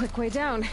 quick way down.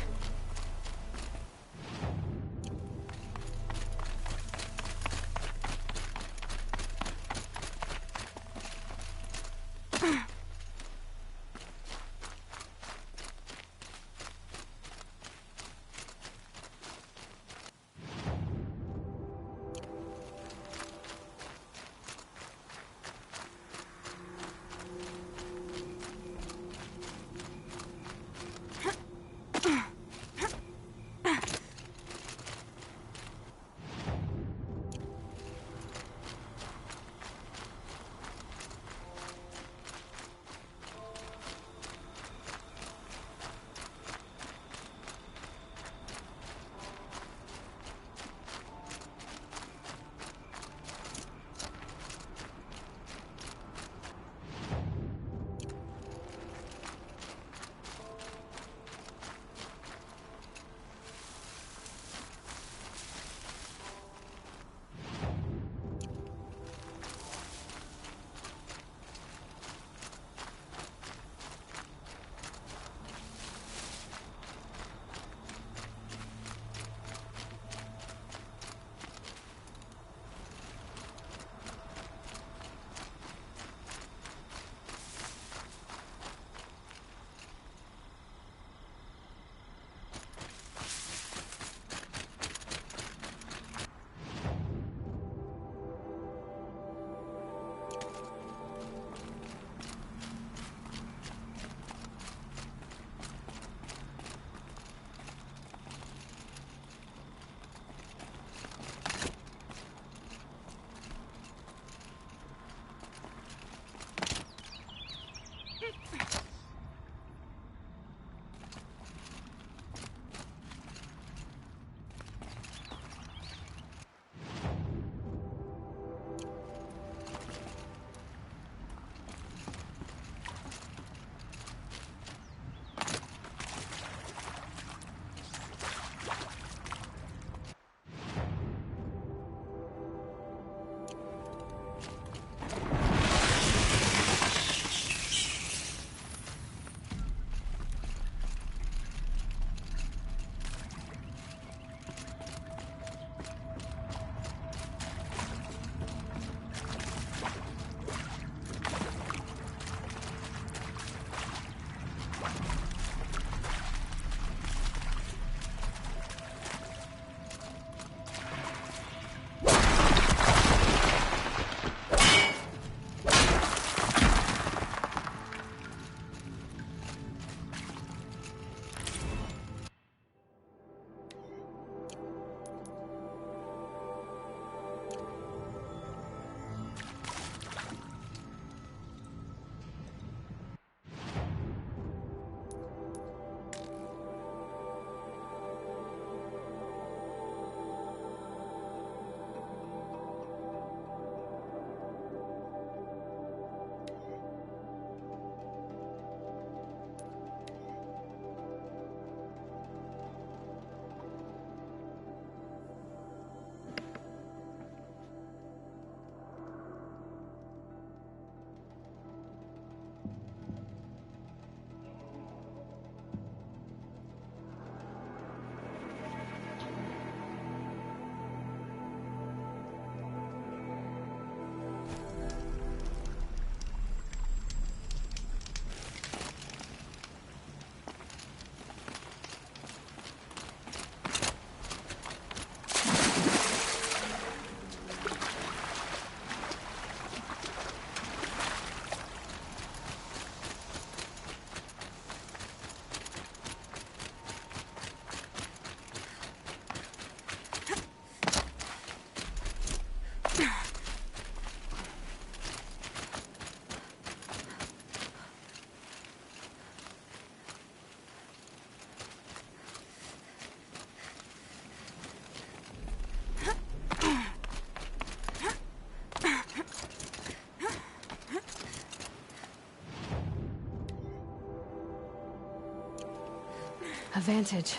A Vantage.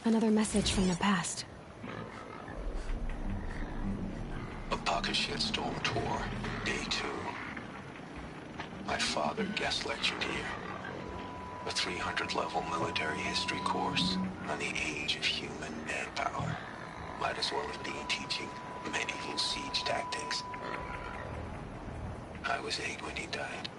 Another message from the past. Akashian Storm Tour, Day 2. My father guest lectured here. A 300-level military history course on the age of human manpower. Might as well have been teaching medieval siege tactics. I was 8 when he died.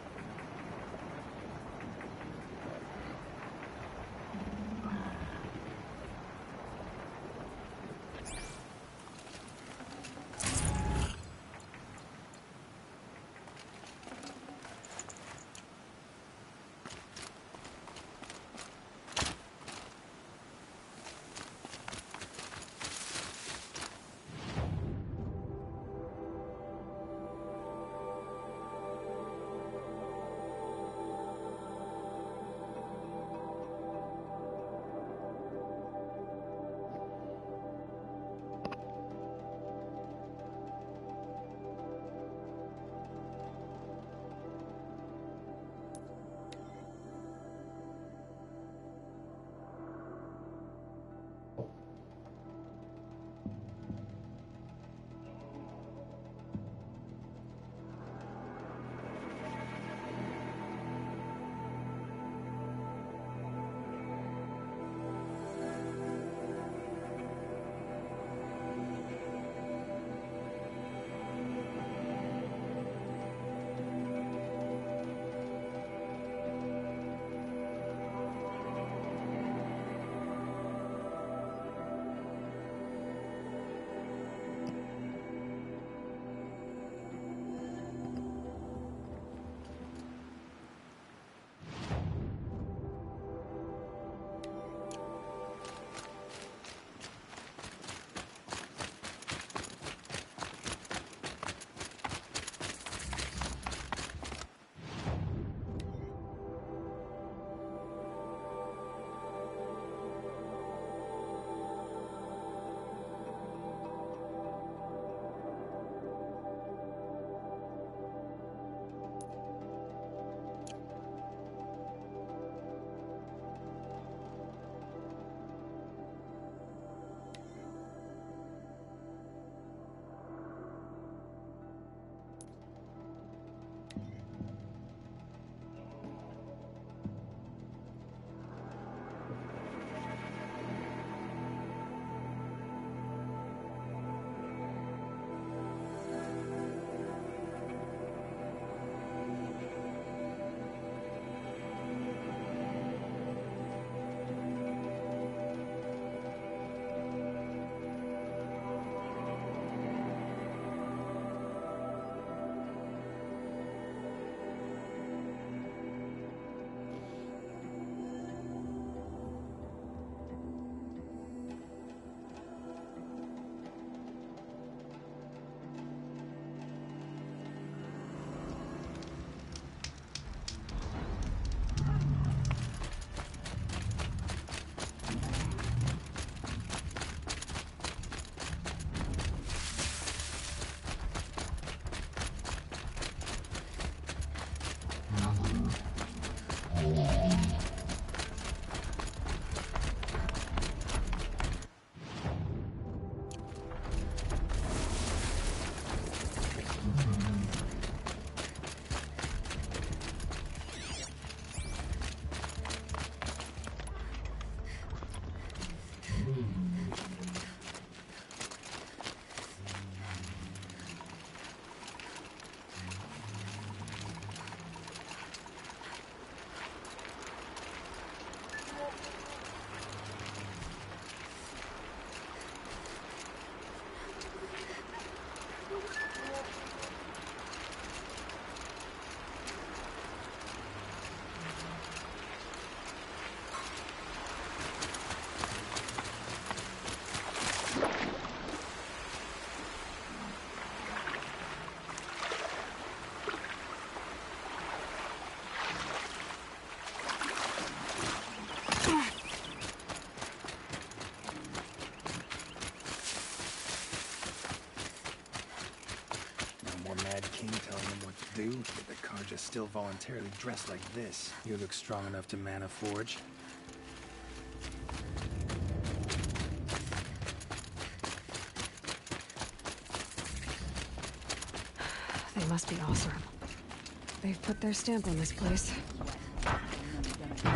King telling them what to do, but the Carja still voluntarily dressed like this. You look strong enough to man a forge. They must be Oseram. They've put their stamp on this place. To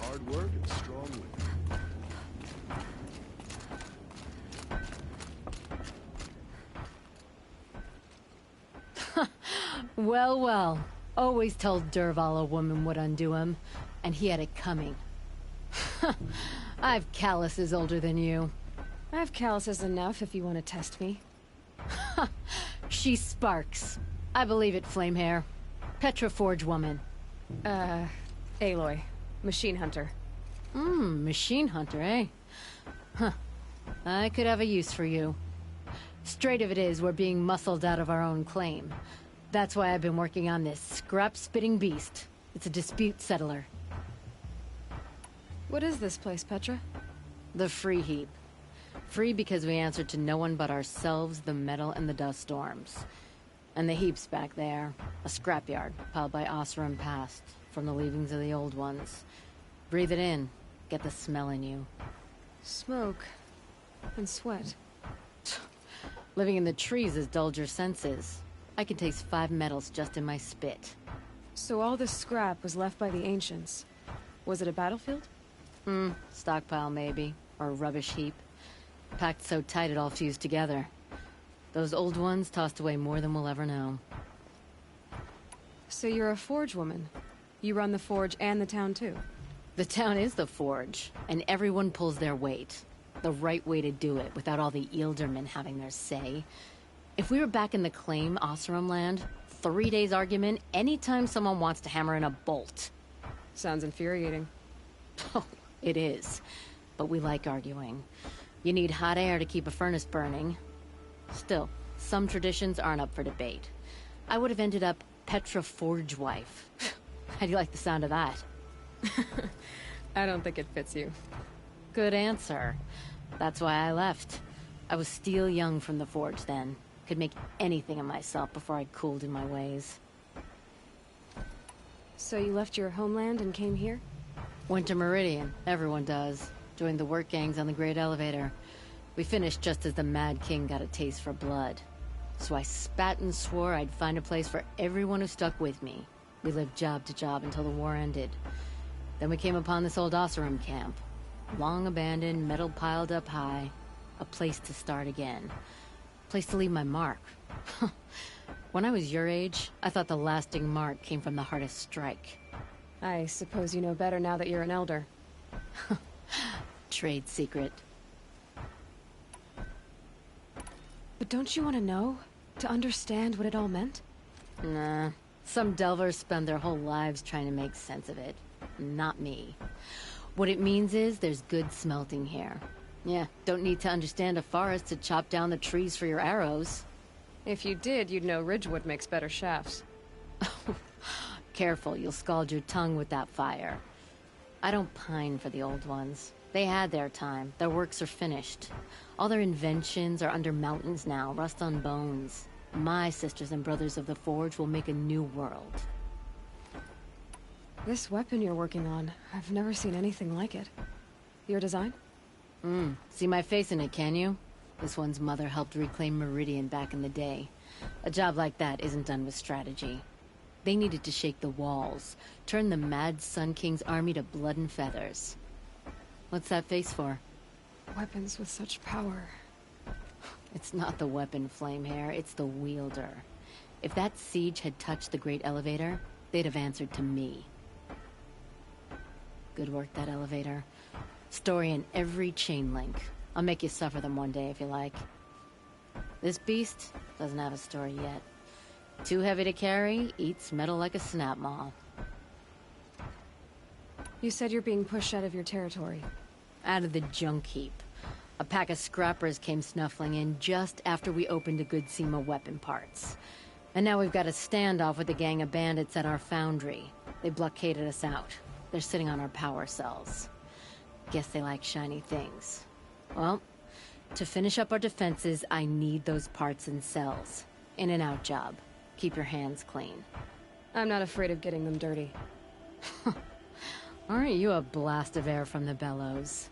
hard work and strong will. Well, well. Always told Dervahl a woman would undo him, and he had it coming. I've calluses older than you. I have calluses enough if you want to test me. She sparks. I believe it, Flamehair. Petra Forge woman. Aloy. Machine hunter. Machine hunter, eh? Huh. I could have a use for you. Straight of it is, we're being muscled out of our own claim. That's why I've been working on this scrap-spitting beast. It's a dispute settler. What is this place, Petra? The Free Heap. Free because we answer to no one but ourselves, the metal, and the dust storms. And the heap's back there. A scrapyard, piled by Oseram past, from the leavings of the old ones. Breathe it in. Get the smell in you. Smoke. And sweat. Living in the trees has dulled your senses. I can taste 5 metals just in my spit. So all this scrap was left by the ancients. Was it a battlefield? Stockpile maybe. Or a rubbish heap. Packed so tight it all fused together. Those old ones tossed away more than we'll ever know. So you're a forge woman. You run the forge and the town too. The town is the forge, and everyone pulls their weight. The right way to do it, without all the Ealdormen having their say. If we were back in the claim Oseram land, 3 days argument anytime someone wants to hammer in a bolt. Sounds infuriating. Oh, it is. But we like arguing. You need hot air to keep a furnace burning. Still, some traditions aren't up for debate. I would have ended up Petra Forge wife. How do you like the sound of that? I don't think it fits you. Good answer. That's why I left. I was steel young from the forge then. Could make anything of myself before I cooled in my ways. So you left your homeland and came here? Went to Meridian. Everyone does. Joined the work gangs on the Great Elevator. We finished just as the Mad King got a taste for blood. So I spat and swore I'd find a place for everyone who stuck with me. We lived job to job until the war ended. Then we came upon this old Oseram camp. Long abandoned, metal piled up high. A place to start again. A place to leave my mark. When I was your age, I thought the lasting mark came from the hardest strike. I suppose you know better now that you're an elder. Trade secret. But don't you want to know? To understand what it all meant? Nah. Some delvers spend their whole lives trying to make sense of it. Not me. What it means is there's good smelting here. Yeah, don't need to understand a forest to chop down the trees for your arrows. If you did, you'd know Ridgewood makes better shafts. Careful, you'll scald your tongue with that fire. I don't pine for the old ones. They had their time. Their works are finished. All their inventions are under mountains now, rust on bones. My sisters and brothers of the Forge will make a new world. This weapon you're working on, I've never seen anything like it. Your design? See my face in it, can you? This one's mother helped reclaim Meridian back in the day. A job like that isn't done with strategy. They needed to shake the walls, turn the Mad Sun King's army to blood and feathers. What's that face for? Weapons with such power. It's not the weapon, Flamehair, it's the wielder. If that siege had touched the Great Elevator, they'd have answered to me. Good work, that elevator. Story in every chain link. I'll make you suffer them one day if you like. This beast doesn't have a story yet. Too heavy to carry, eats metal like a snap maw. You said you're being pushed out of your territory. Out of the junk heap. A pack of scrappers came snuffling in just after we opened a good seam of weapon parts. And now we've got a standoff with a gang of bandits at our foundry. They blockaded us out. They're sitting on our power cells. Guess they like shiny things. Well, to finish up our defenses, I need those parts and cells. In and out job. Keep your hands clean. I'm not afraid of getting them dirty. Aren't you a blast of air from the bellows?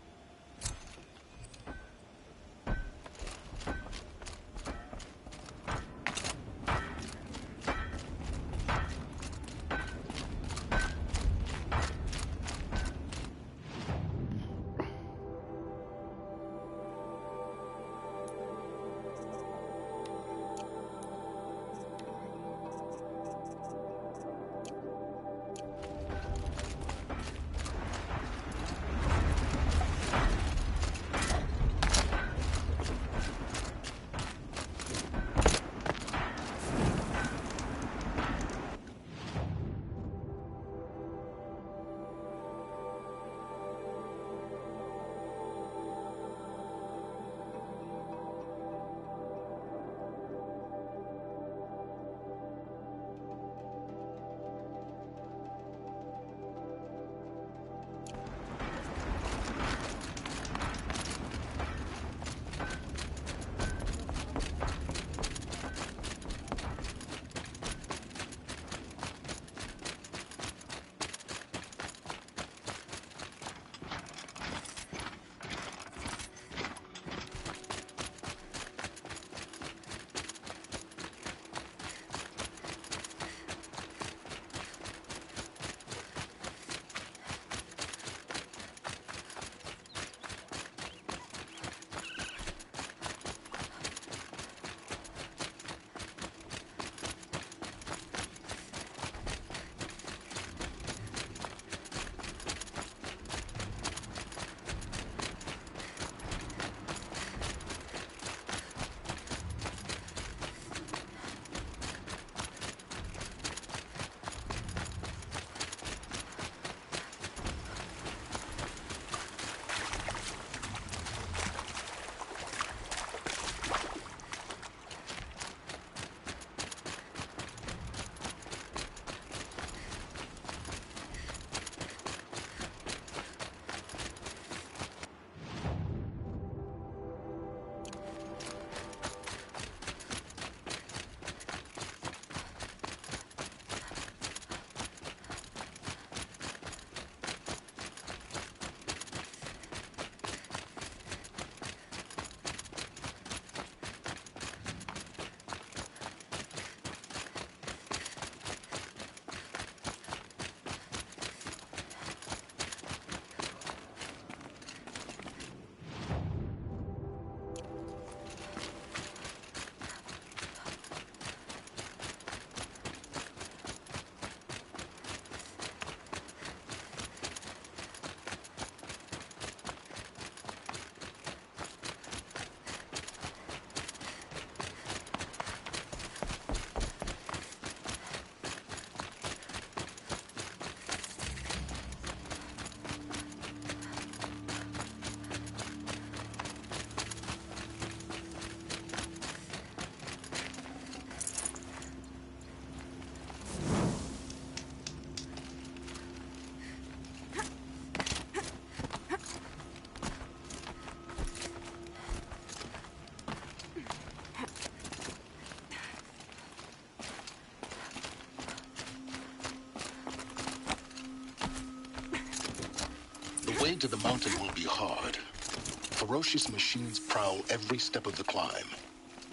The way to the mountain will be hard. Ferocious machines prowl every step of the climb.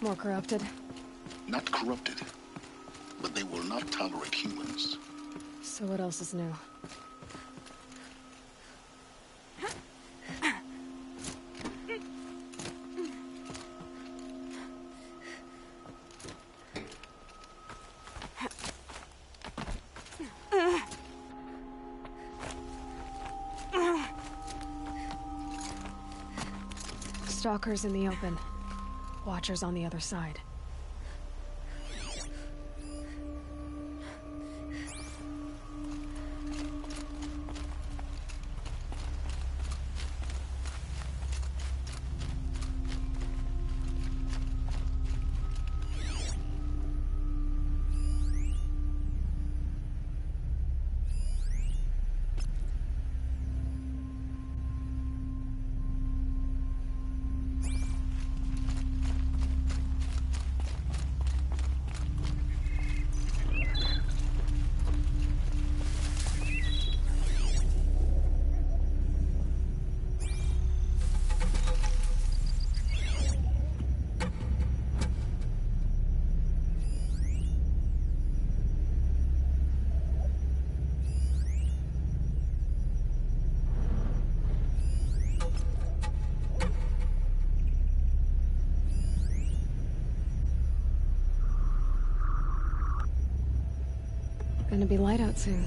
More corrupted? Not corrupted, but they will not tolerate humans. So what else is new? Stalkers in the open. Watchers on the other side. Gonna be light out soon.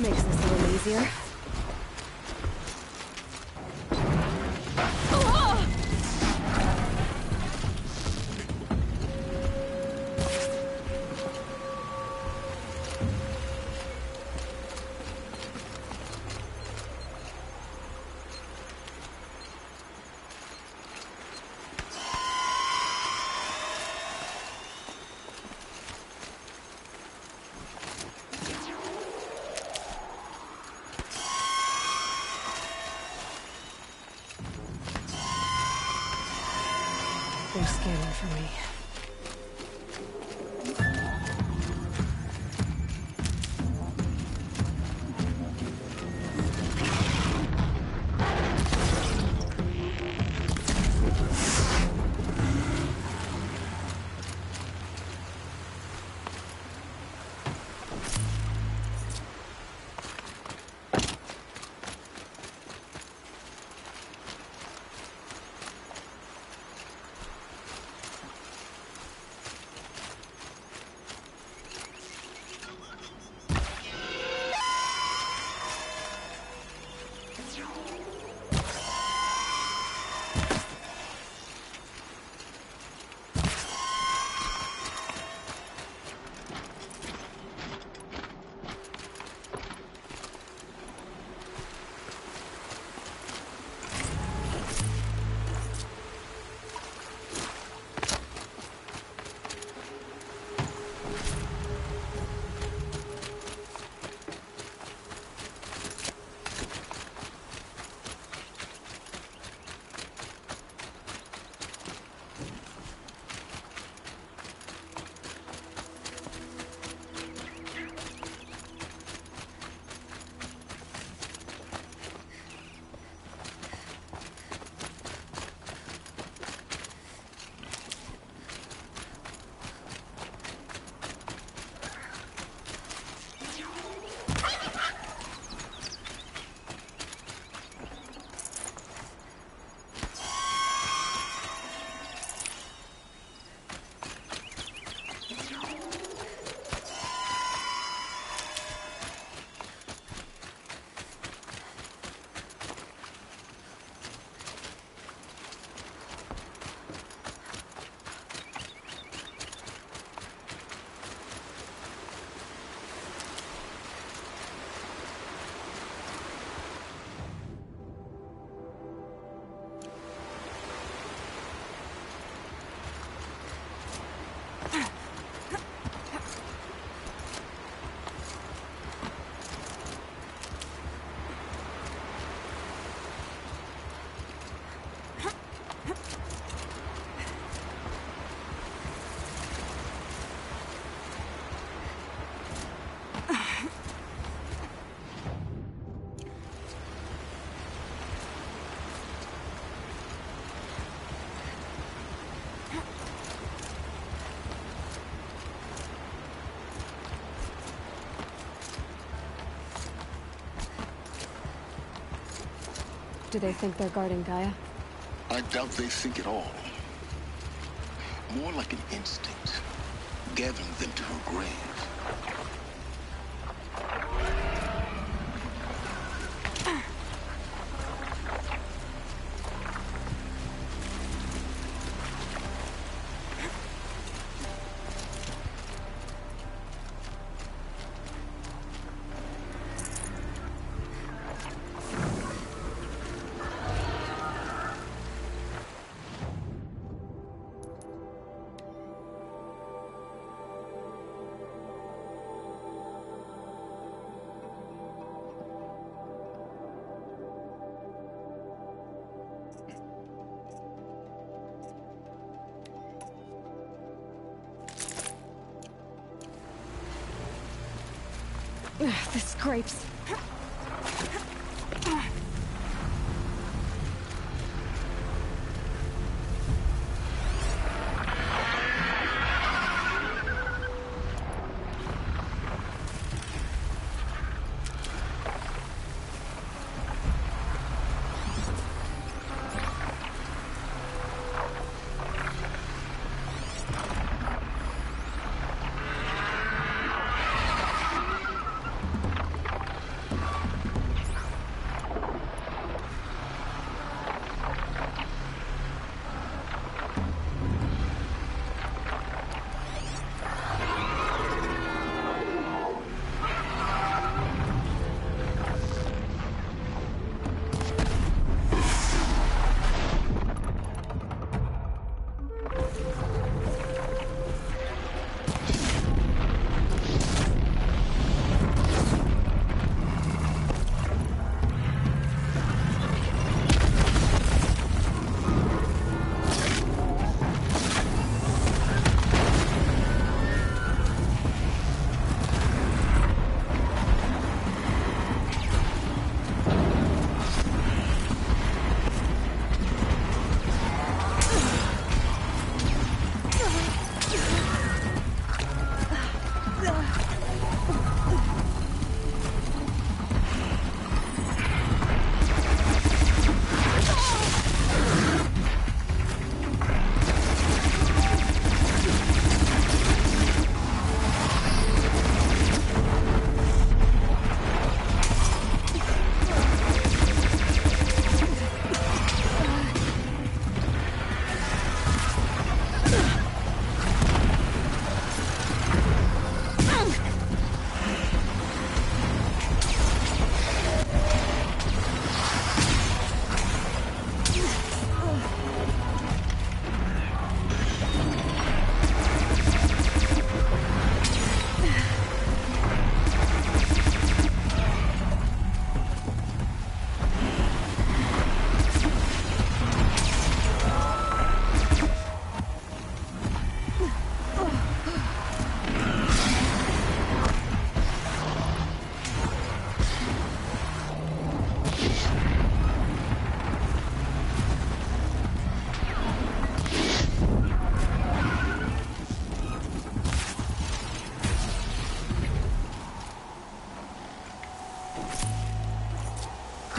Makes this a little easier. They're scanning for me. Do they think they're guarding Gaia? I doubt they think at all. More like an instinct, gathering them to her grave. Ugh, the scrapes.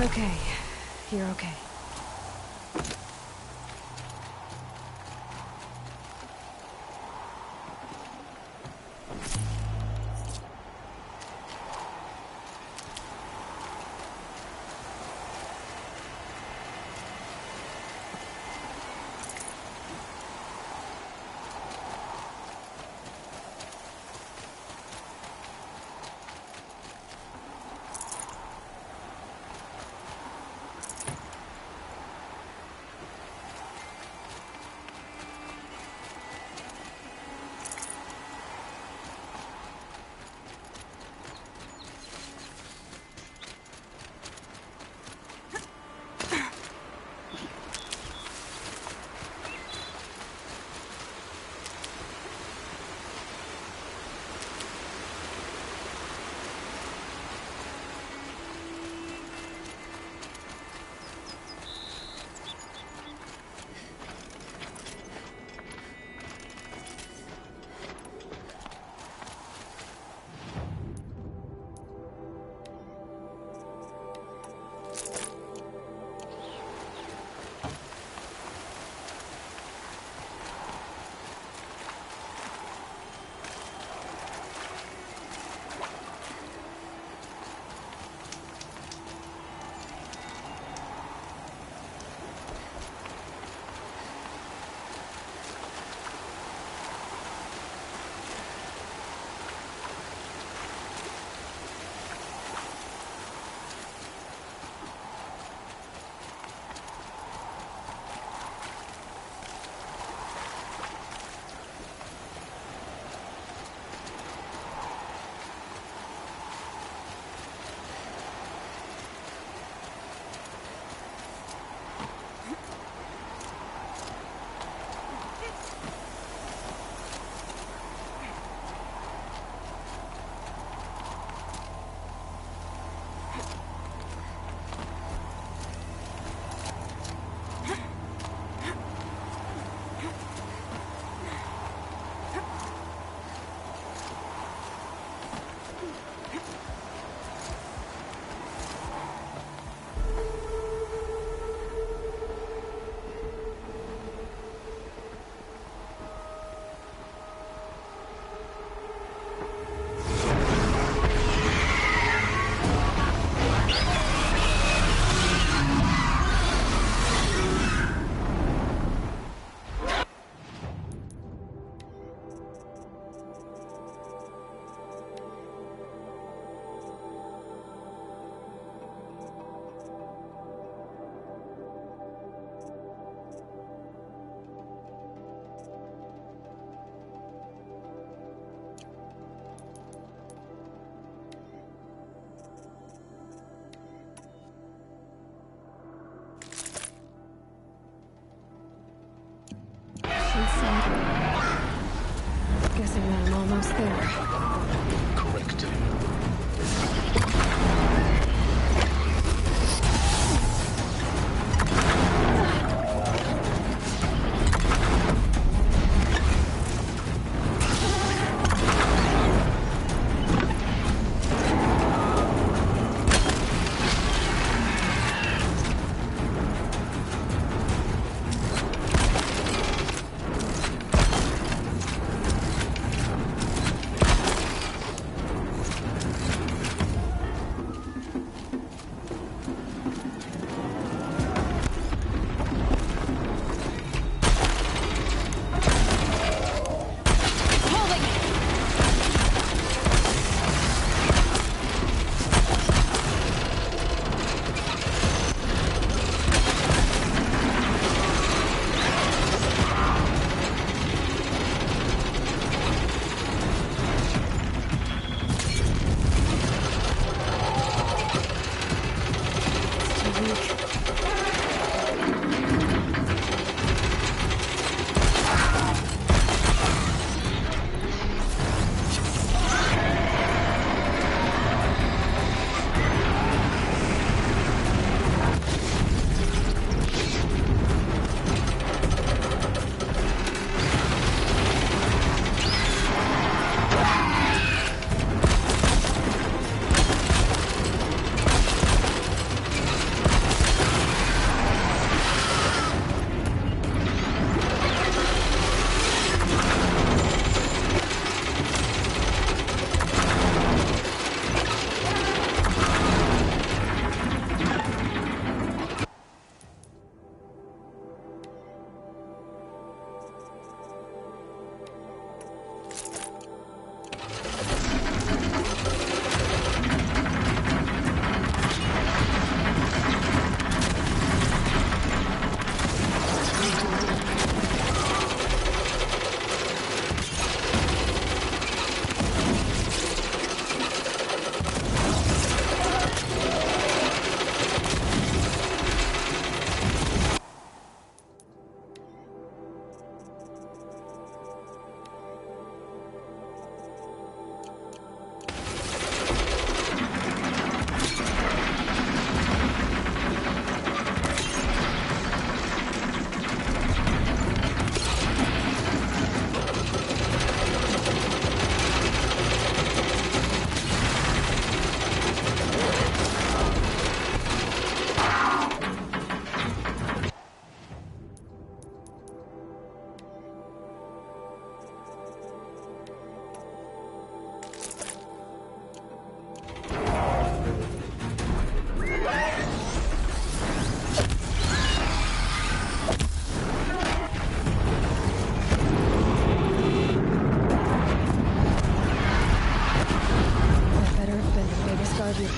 Okay. You're okay.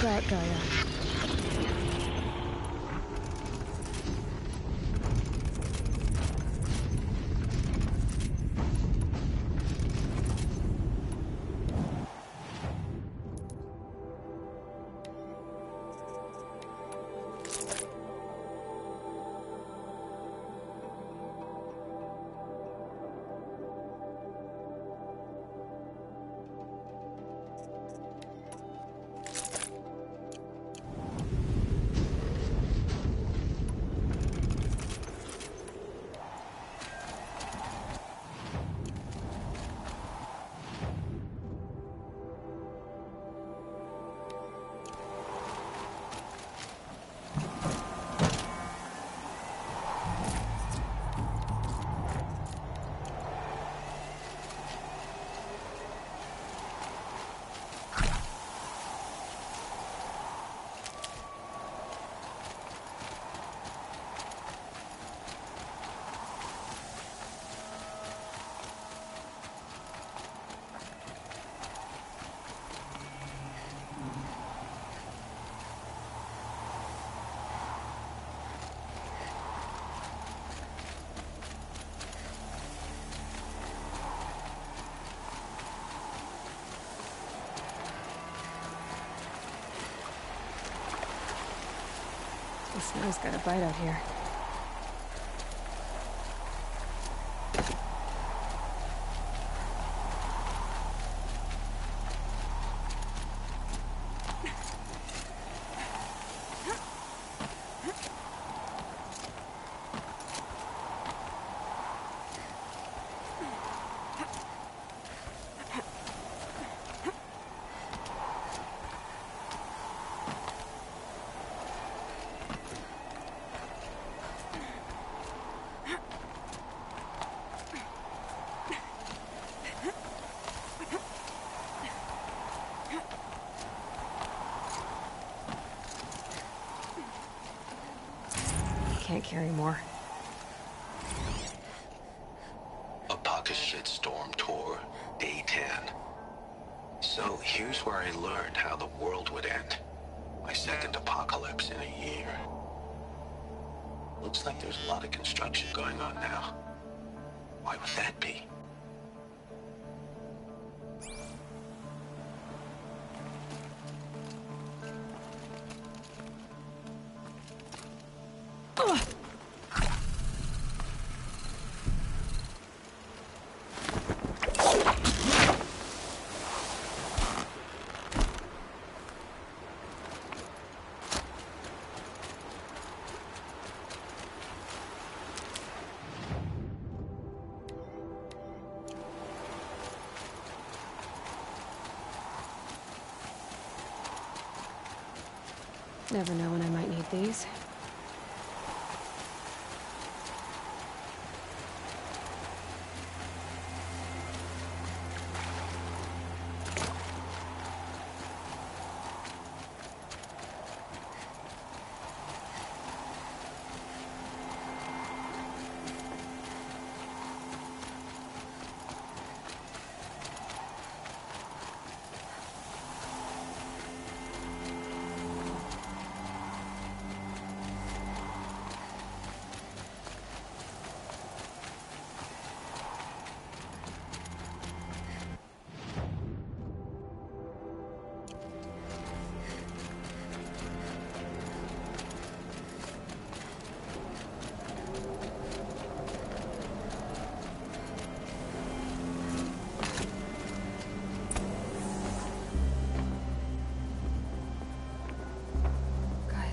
Got Gaia. The snow's got a bite out here. Can't carry more. A pocket shitstorm tour, day 10. So here's where I learned how the world would end. My second apocalypse in a year. Looks like there's a lot of construction going on now. Why would that be? Never know when I might need these.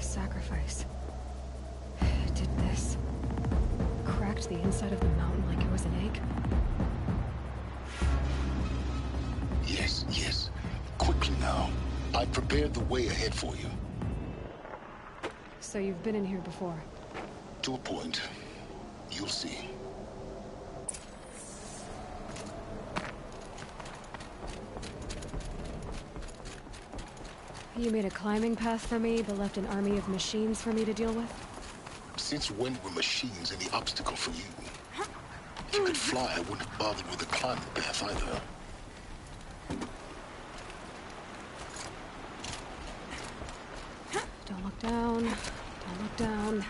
Sacrifice. It did this. Cracked the inside of the mountain like it was an egg. Yes, yes. Quickly now. I prepared the way ahead for you. So you've been in here before? To a point. You'll see. You made a climbing path for me, but left an army of machines for me to deal with? Since when were machines any obstacle for you? If you could fly, I wouldn't have bothered with the climbing path either. Down. Don't look down.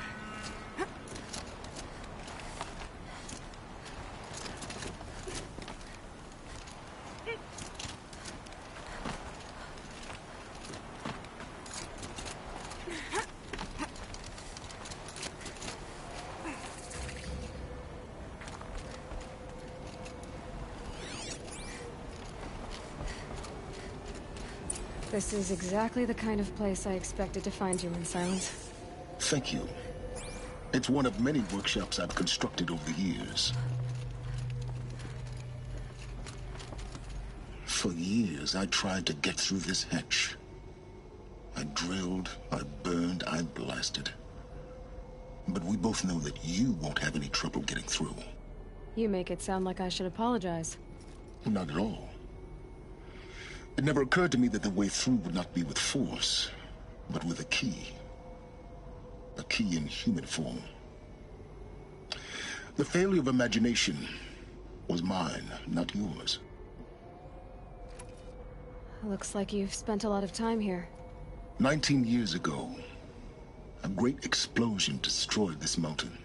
This is exactly the kind of place I expected to find you in, Silence. Thank you. It's one of many workshops I've constructed over the years. For years, I tried to get through this hatch. I drilled, I burned, I blasted. But we both know that you won't have any trouble getting through. You make it sound like I should apologize. Not at all. It never occurred to me that the way through would not be with force, but with a key. A key in human form. The failure of imagination was mine, not yours. Looks like you've spent a lot of time here. 19 years ago, a great explosion destroyed this mountain.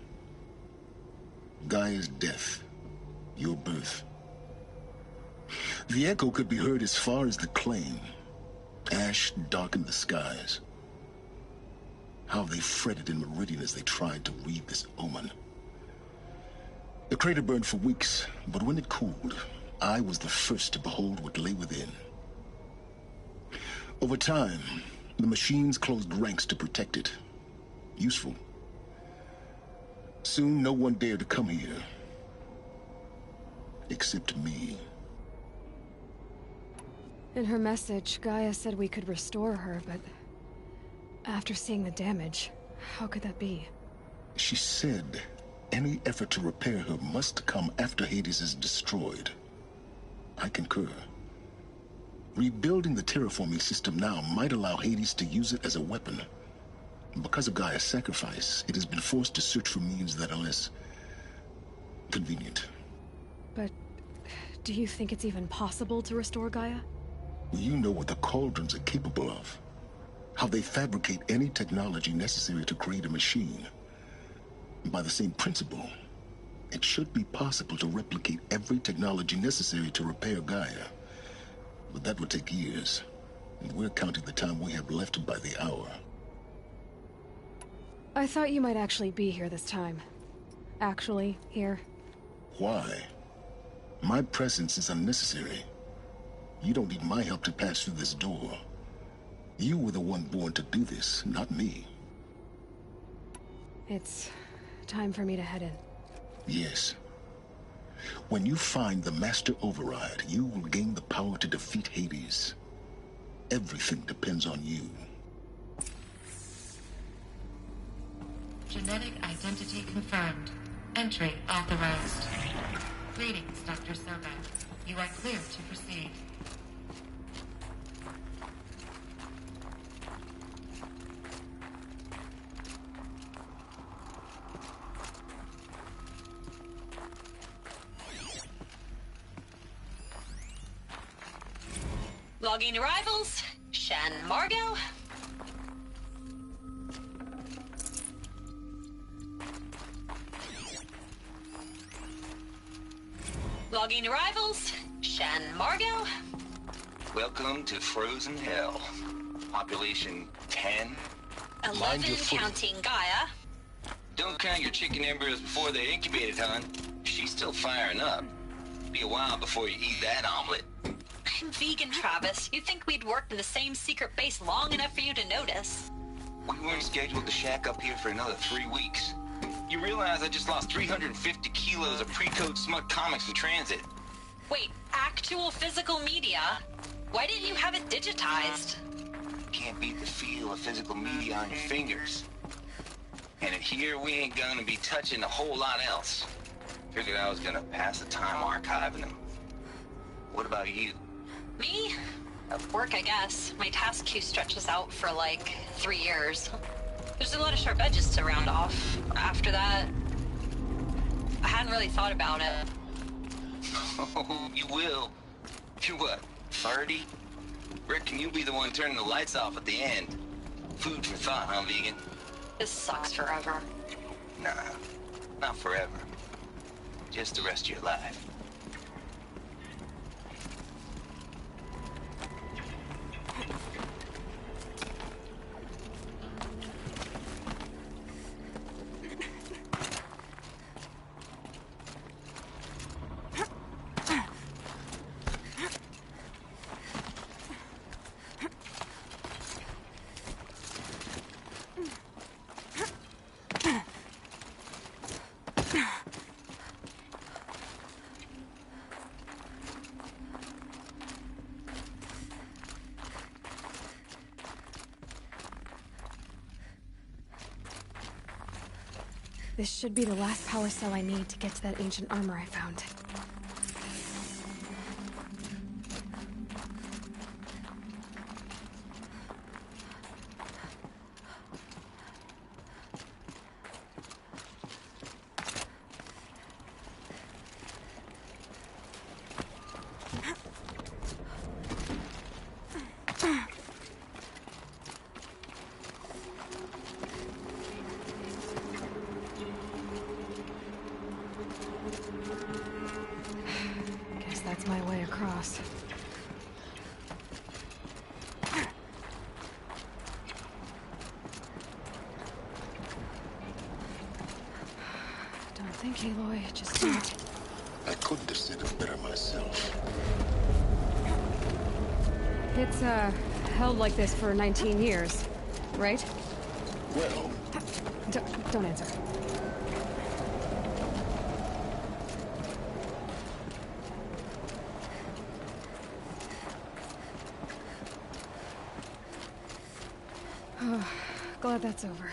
Gaia's death, your birth. The echo could be heard as far as the Claim. Ash darkened the skies. How they fretted in Meridian as they tried to read this omen. The crater burned for weeks, but when it cooled, I was the first to behold what lay within. Over time, the machines closed ranks to protect it. Useful. Soon, no one dared to come here. Except me. In her message, Gaia said we could restore her, but after seeing the damage, how could that be? She said any effort to repair her must come after Hades is destroyed. I concur. Rebuilding the terraforming system now might allow Hades to use it as a weapon. Because of Gaia's sacrifice, it has been forced to search for means that are less convenient. But do you think it's even possible to restore Gaia? You know what the Cauldrons are capable of. How they fabricate any technology necessary to create a machine. By the same principle, it should be possible to replicate every technology necessary to repair Gaia. But that would take years, and we're counting the time we have left by the hour. I thought you might actually be here this time. Actually, here. Why? My presence is unnecessary. You don't need my help to pass through this door. You were the one born to do this, not me. It's time for me to head in. Yes. When you find the Master Override, you will gain the power to defeat Hades. Everything depends on you. Genetic identity confirmed. Entry authorized. Greetings, Dr. Soga. You are clear to proceed. Logging arrivals. Shan Margot. Logging arrivals. Shan Margot. Welcome to Frozen Hell. Population 10. 11 counting Gaia. Don't count your chicken embryos before they're incubated, hon. She's still firing up. Be a while before you eat that omelet. I'm vegan, Travis. You'd think we'd worked in the same secret base long enough for you to notice. We weren't scheduled to shack up here for another 3 weeks. You realize I just lost 350 kilos of pre-code smut comics in transit. Wait, actual physical media? Why didn't you have it digitized? Can't beat the feel of physical media on your fingers. And here we ain't gonna be touching a whole lot else. Figured I was gonna pass the time archiving them. What about you? Me? Work, I guess. My task queue stretches out for like 3 years. There's a lot of sharp edges to round off. After that, I hadn't really thought about it. Oh, you will. You're what, 30? Reckon you'll be the one turning the lights off at the end. Food for thought, huh, vegan? This sucks forever. Nah, not forever. Just the rest of your life. This should be the last power cell I need to get to that ancient armor I found. That's my way across. Don't think, Aloy. Just do it. I couldn't have said it better myself. It's, held like this for 19 years, right? Well... Don't answer. Glad that's over.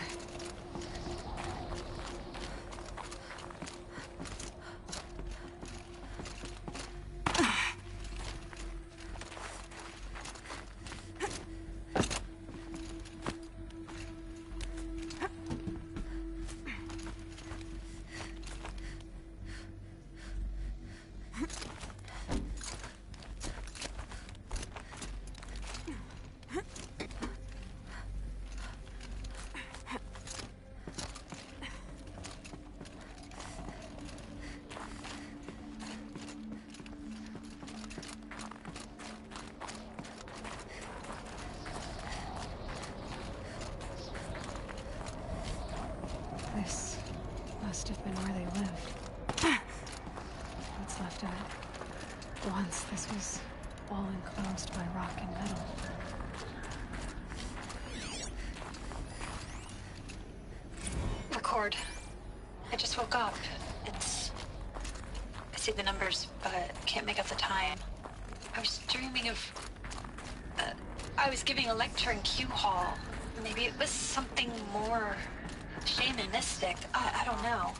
This must have been where they lived. What's left of it? Once this was all enclosed by rock and metal. Record. I just woke up. I see the numbers, but can't make out the time. I was dreaming of... I was giving a lecture in Q Hall. Maybe it was something more shamanistic. I don't know.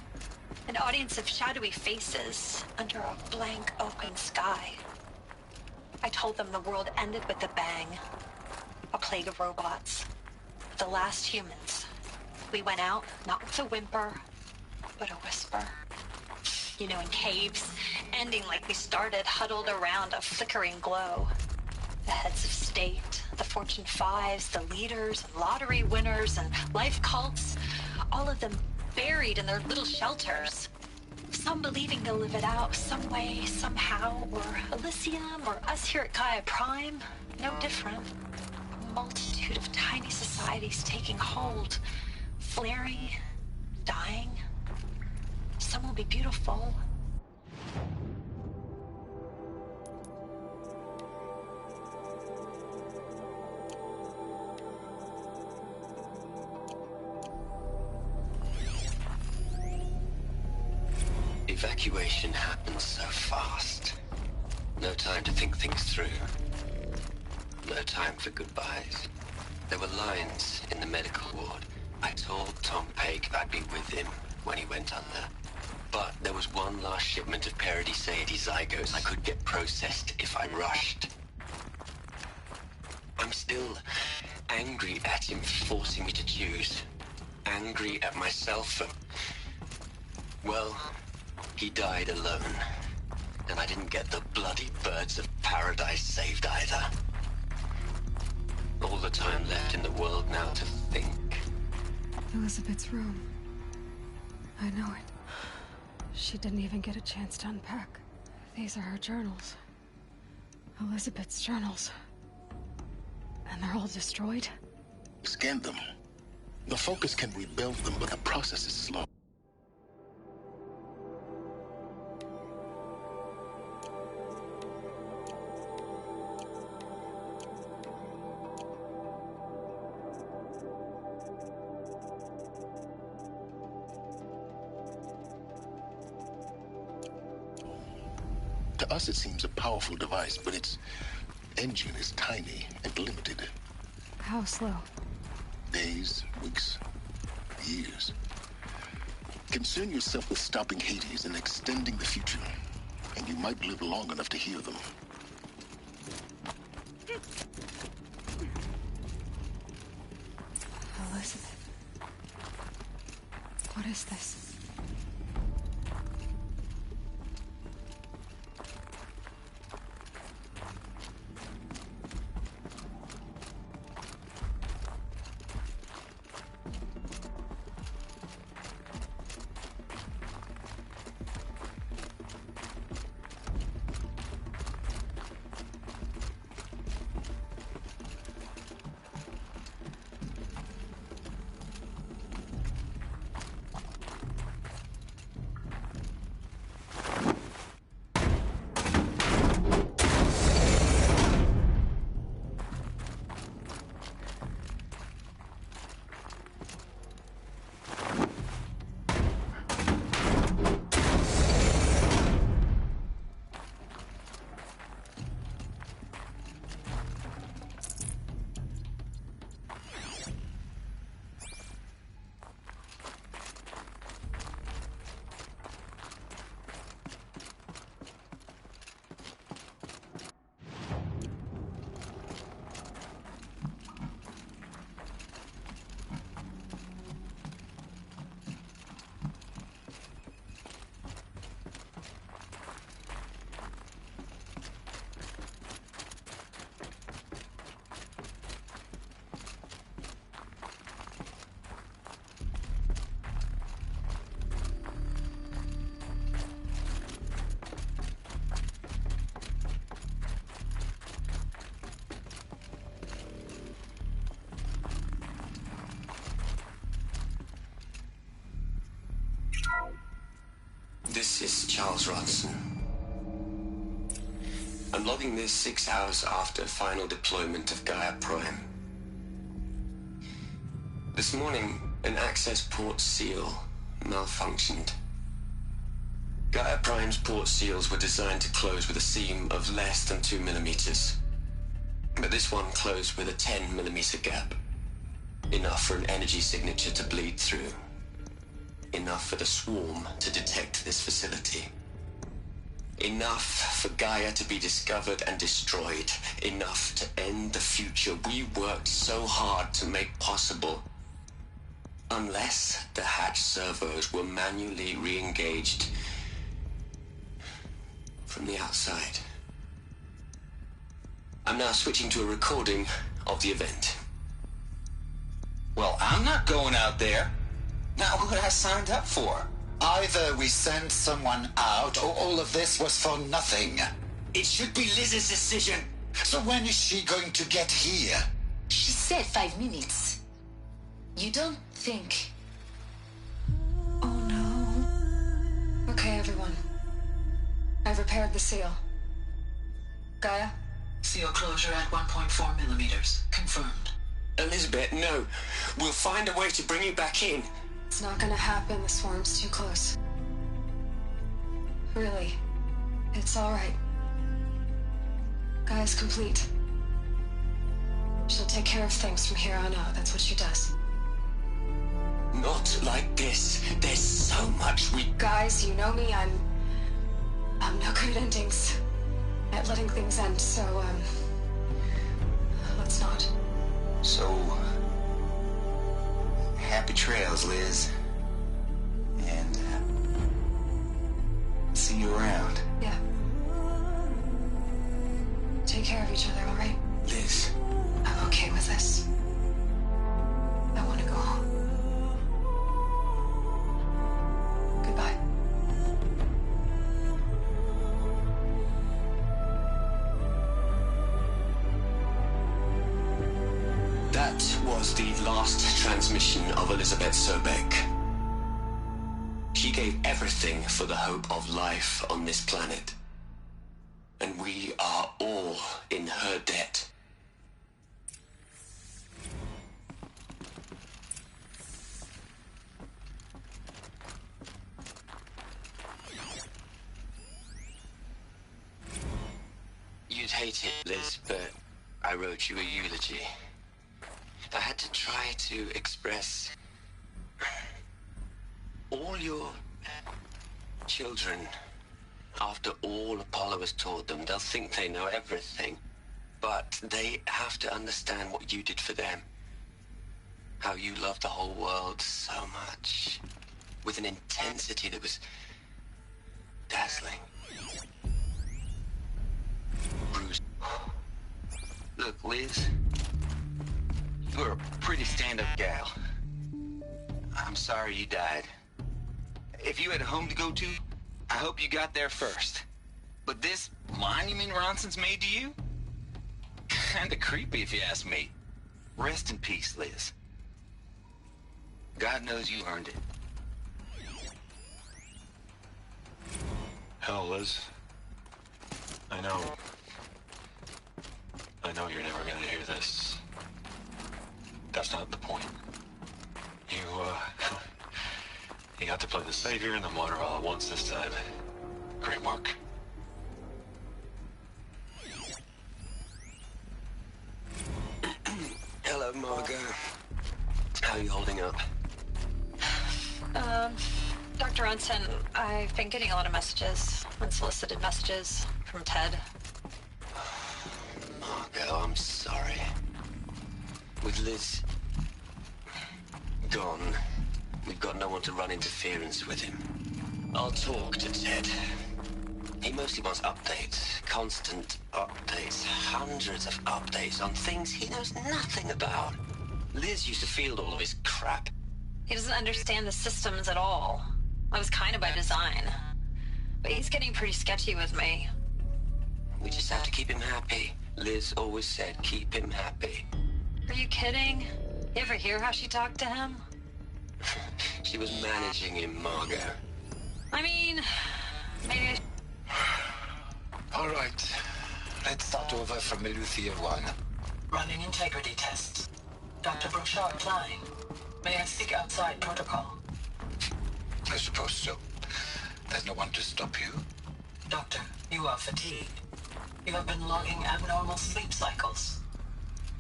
An audience of shadowy faces under a blank open sky. I told them the world ended with a bang. A plague of robots. The last humans. We went out, not with a whimper, but a whisper. You know, in caves, ending like we started, huddled around a flickering glow. The heads of state, the Fortune 5s, the leaders, lottery winners, and life cults, all of them buried in their little shelters. Some believing they'll live it out some way, somehow, or Elysium, or us here at Gaia Prime, no different. A multitude of tiny societies taking hold, flaring, dying. Some will be beautiful. Evacuation happens so fast. No time to think things through. No time for goodbyes. There were lines in the medical ward. I told Tom Paige I'd be with him when he went under. But there was one last shipment of Paradis-Sadie zygotes I could get processed if I rushed. I'm still angry at him for forcing me to choose. Angry at myself for... well... he died alone, and I didn't get the bloody birds of paradise saved either. All the time left in the world now to Elizabeth's room. I know it. She didn't even get a chance to unpack. These are her journals. Elizabeth's journals. And they're all destroyed? Scan them. The Focus can rebuild them, but the process is slow. To us, it seems a powerful device, but its engine is tiny and limited. How slow? Days, weeks, years. Concern yourself with stopping Hades and extending the future, and you might live long enough to hear them. Elizabeth. What is this? This is Charles Rodson. I'm logging this 6 hours after final deployment of Gaia Prime. This morning, an access port seal malfunctioned. Gaia Prime's port seals were designed to close with a seam of less than 2 millimeters. But this one closed with a 10 millimeter gap. Enough for an energy signature to bleed through. Enough for the swarm to detect this facility. Enough for Gaia to be discovered and destroyed. Enough to end the future we worked so hard to make possible. Unless the hatch servos were manually re-engaged from the outside. I'm now switching to a recording of the event. Well, I'm not going out there. Not what I signed up for. Either we send someone out, or all of this was for nothing. It should be Liz's decision. So when is she going to get here? She said 5 minutes. You don't think... Oh no. Okay, everyone. I've repaired the seal. Gaia? Seal closure at 1.4 millimeters. Confirmed. Elizabeth, no. We'll find a way to bring you back in. It's not gonna happen. The swarm's too close. Really. It's alright. Gaia's complete. She'll take care of things from here on out. That's what she does. Not like this. There's so much we... Guys, you know me. I'm no good at endings. At letting things end, so, let's not. So... happy trails, Liz. And, see you around. Yeah. Take care of each other, alright? Liz. I'm okay with this. I want to go home. was the last transmission of Elizabeth Sobek. She gave everything for the hope of life on this planet. And we are all in her debt. You'd hate it, Liz, but I wrote you a eulogy. I had to try to express all your children. After all Apollo has taught them, they'll think they know everything. But they have to understand what you did for them. How you loved the whole world so much. With an intensity that was dazzling. Bruce. Look, Liz. You're a pretty stand-up gal. I'm sorry you died. If you had a home to go to, I hope you got there first. But this monument Ronson's made to you? Kinda creepy if you ask me. Rest in peace, Liz. God knows you earned it. Hell, Liz. I know you're never gonna hear this. That's not the point. You got to play the savior and the martyr all at once this time. Great work. Hello, Margot. How are you holding up? Dr. Ronson, I've been getting a lot of messages, unsolicited messages from Ted. Margot, I'm sorry. With Liz gone, we've got no one to run interference with him. I'll talk to Ted. He mostly wants updates, constant updates, hundreds of updates on things he knows nothing about. Liz used to field all of his crap. He doesn't understand the systems at all. That was kind of by design. But he's getting pretty sketchy with me. We just have to keep him happy. Liz always said, keep him happy. Are you kidding? You ever hear how she talked to him? She was managing him, Margot. I mean, maybe All right. Let's start over from Eleuthia 1. Running integrity tests. Dr. Brochard Klein, may I speak outside protocol? I suppose so. There's no one to stop you. Doctor, you are fatigued. You have been logging abnormal sleep cycles.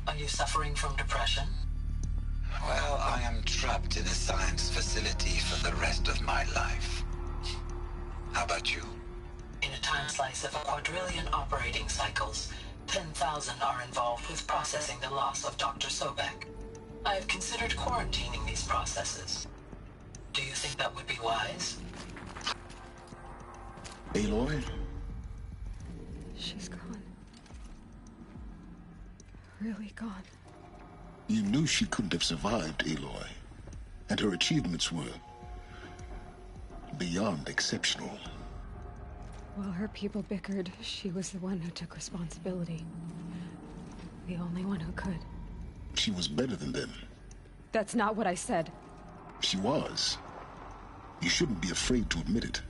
Are you suffering from depression? Well, I am trapped in a science facility for the rest of my life. How about you? In a time slice of 1,000,000,000 operating cycles, 10,000 are involved with processing the loss of Dr. Sobek. I have considered quarantining these processes. Do you think that would be wise? Aloy? She's gone. Really gone. You knew she couldn't have survived, Aloy. And her achievements were beyond exceptional. While her people bickered, she was the one who took responsibility. The only one who could. She was better than them. That's not what I said. She was. You shouldn't be afraid to admit it.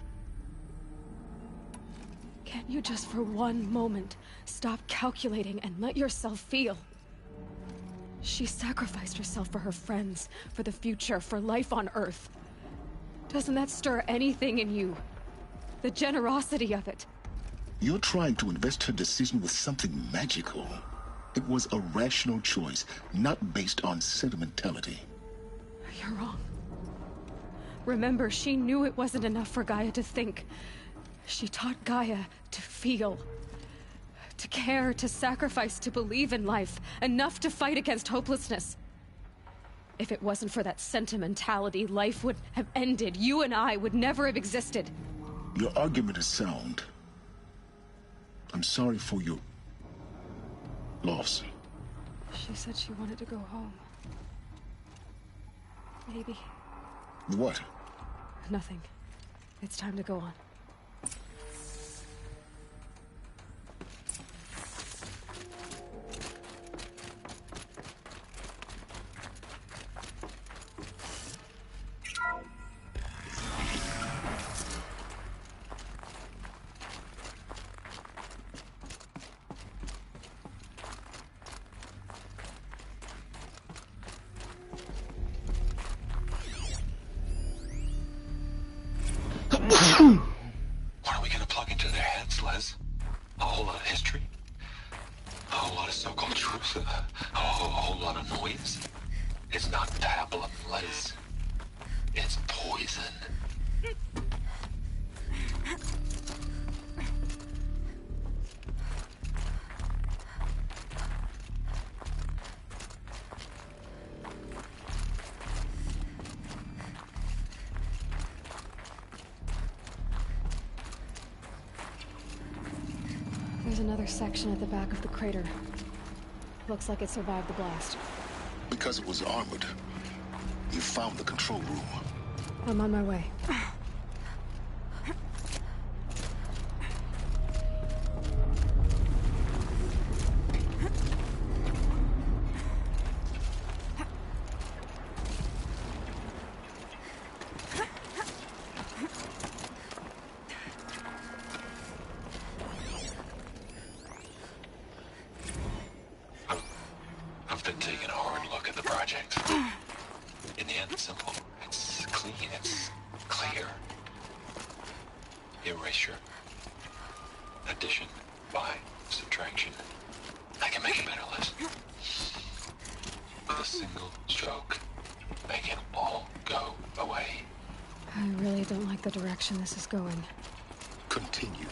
Can't you just for one moment stop calculating and let yourself feel? She sacrificed herself for her friends, for the future, for life on Earth. Doesn't that stir anything in you? The generosity of it. You're trying to invest her decision with something magical. It was a rational choice, not based on sentimentality. You're wrong. Remember, she knew it wasn't enough for Gaia to think. She taught Gaia to feel. To care, to sacrifice, to believe in life. Enough to fight against hopelessness. If it wasn't for that sentimentality, life would have ended. You and I would never have existed. Your argument is sound. I'm sorry for your loss. She said she wanted to go home. Maybe. What? Nothing. It's time to go on. pablum lettuce. It's poison. There's another section at the back of the crater. Looks like it survived the blast. Because it was armored, you found the control room. I'm on my way. I've been taking a hard look at the project. In the end, it's simple. It's clean. It's clear. Erasure. Addition. By. Subtraction. I can make a better list. With a single stroke, make it all go away. I really don't like the direction this is going. Continue.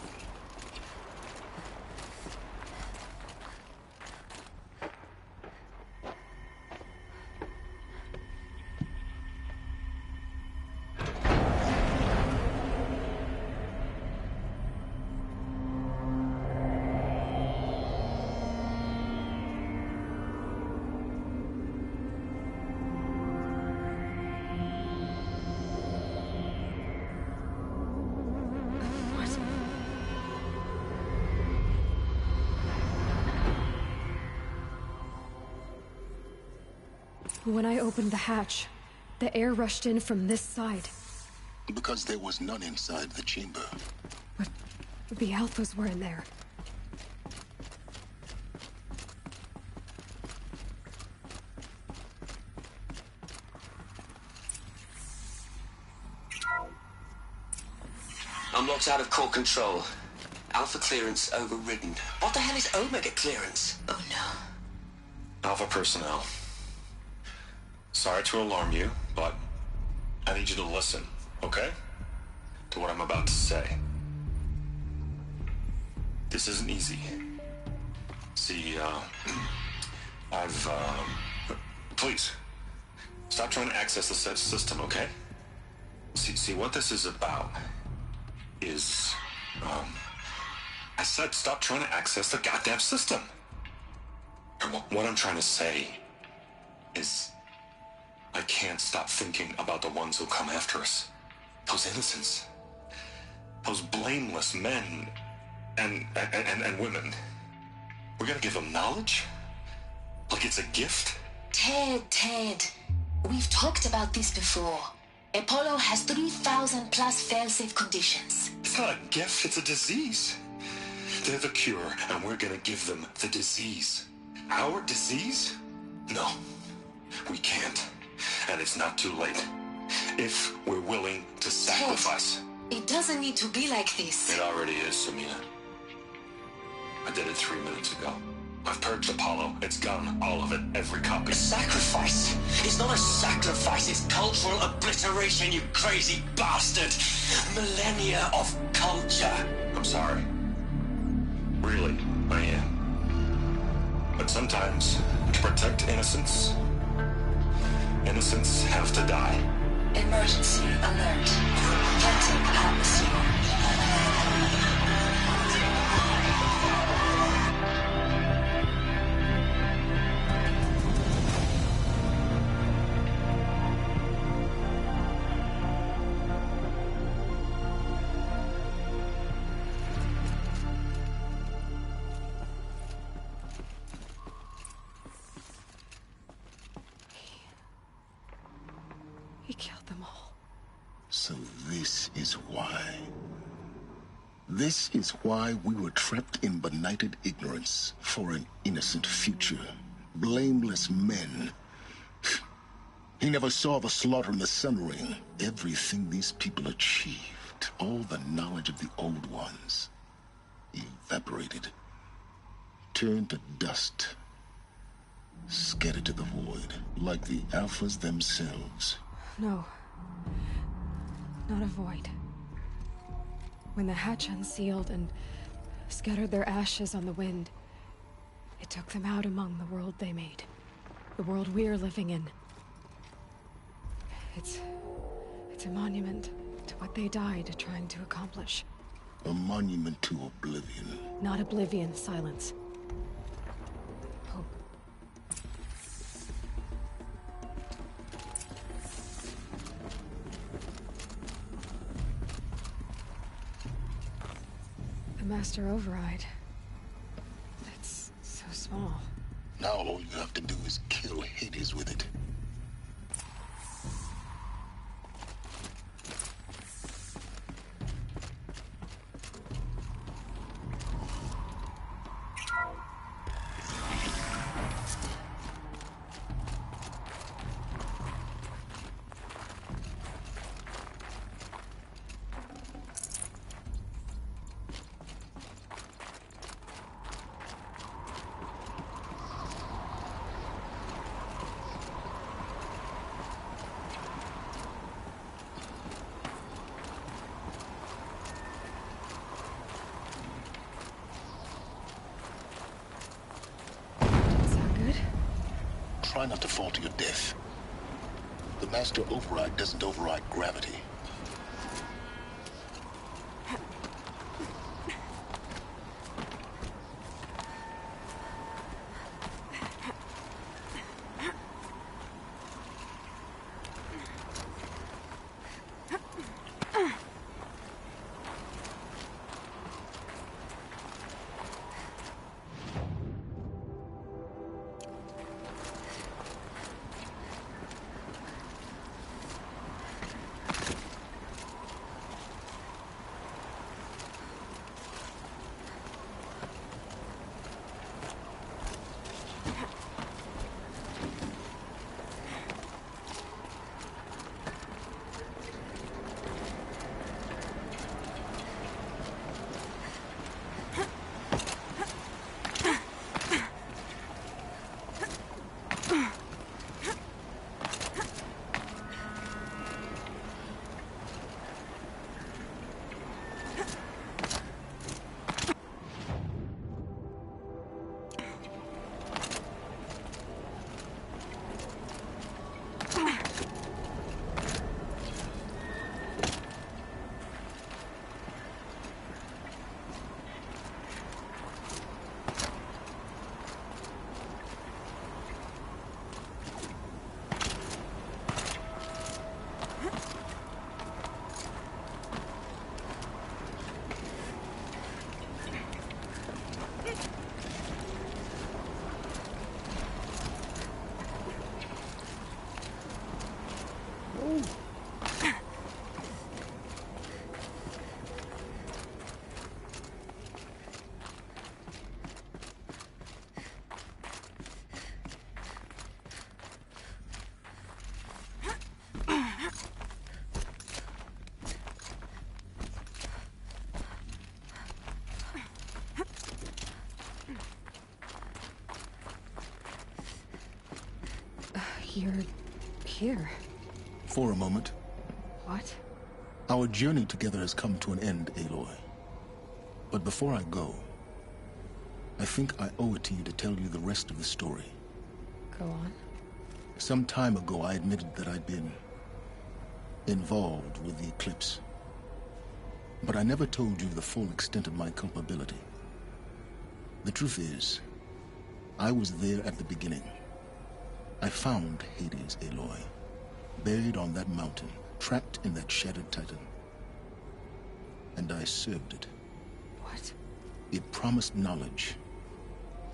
When I opened the hatch, the air rushed in from this side. Because there was none inside the chamber. But the Alphas were in there. I'm locked out of core control. Alpha clearance overridden. What the hell is Omega clearance? Oh no. Alpha personnel. Sorry to alarm you, but I need you to listen, okay? To what I'm about to say. This isn't easy. See, please, stop trying to access the system, okay? See, what this is about is, I said stop trying to access the goddamn system. What I'm trying to say is, I can't stop thinking about the ones who come after us. Those innocents. Those blameless men and women. We're gonna give them knowledge? Like it's a gift? Ted. We've talked about this before. Apollo has 3,000 plus fail-safe conditions. It's not a gift, it's a disease. They're the cure, and we're gonna give them the disease. Our disease? No, we can't. And it's not too late. If we're willing to sacrifice. Ted, it doesn't need to be like this. It already is, Samina. I did it 3 minutes ago. I've purged Apollo. It's gone. All of it. Every copy. Sacrifice? It's not a sacrifice. It's cultural obliteration, you crazy bastard. Millennia of culture. I'm sorry. Really, I am. But sometimes, to protect innocence, innocents have to die. Emergency alert. Detecting atmosphere. He killed them all. So this is why. This is why we were trapped in benighted ignorance for an innocent future. Blameless men. He never saw the slaughter in the Sun Ring. Everything these people achieved, all the knowledge of the old ones, evaporated, turned to dust. Scattered to the void, like the Alphas themselves. No. Not a void. When the hatch unsealed and scattered their ashes on the wind, it took them out among the world they made. The world we're living in. It's a monument to what they died trying to accomplish. A monument to oblivion. Not oblivion, Silence. Hope. The Master Override. It's so small. Now all you have to do is kill Hades with it. Try not to fall to your death. The Master Override doesn't override gravity. You're here. For a moment. What? Our journey together has come to an end, Aloy. But before I go, I think I owe it to you to tell you the rest of the story. Go on. Some time ago, I admitted that I'd been involved with the Eclipse. But I never told you the full extent of my culpability. The truth is, I was there at the beginning. I found Hades, Aloy, buried on that mountain, trapped in that shattered titan. And I served it. What? It promised knowledge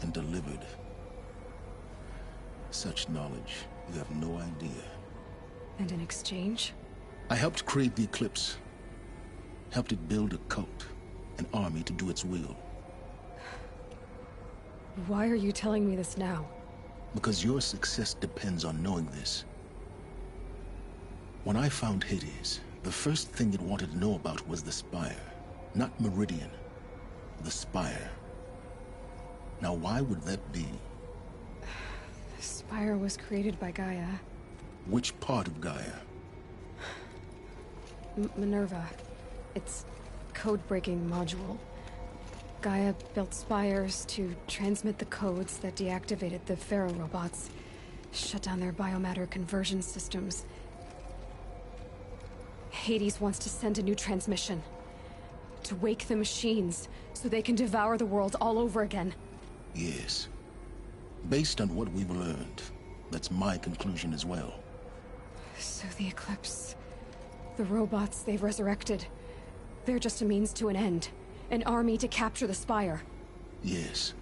and delivered. Such knowledge, you have no idea. And in exchange? I helped create the Eclipse. Helped it build a cult, an army to do its will. Why are you telling me this now? Because your success depends on knowing this. When I found Hades, the first thing it wanted to know about was the Spire. Not Meridian. The Spire. Now why would that be? The Spire was created by Gaia. Which part of Gaia? Minerva. It's code-breaking module. Gaia built spires to transmit the codes that deactivated the Pharaoh robots, shut down their biomatter conversion systems. Hades wants to send a new transmission. To wake the machines, so they can devour the world all over again. Yes. Based on what we've learned, that's my conclusion as well. So the Eclipse... the robots they've resurrected... they're just a means to an end. An army to capture the Spire. Yes.